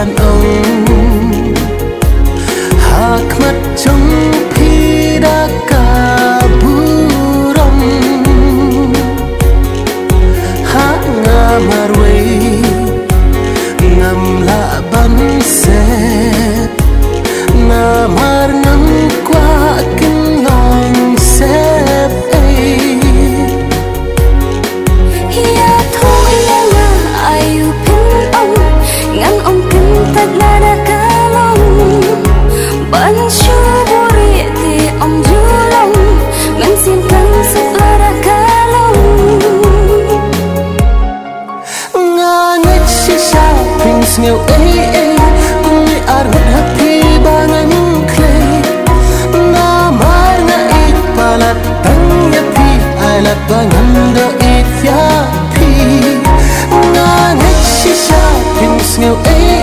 đàn ông hạc mắt trong phi đã cả bu rong hát nga marway ngam la ban se na mar ngam qua kinh lòng xếp ấy ya thôi là ayu pin ông ngăn ông kinh thật là đã cả lòng ban chưa buri thì ông chưa lòng ngăn xin thân sức là đã cả lòng nga ngất si sao pin nghèo ấy ấy cùng người ar hụt happy ba ngăn clay na mar na ít palat tang ya pi ai lat ba ngăn đỡ ít ya pi nga ngất si sao pin nghèo ấy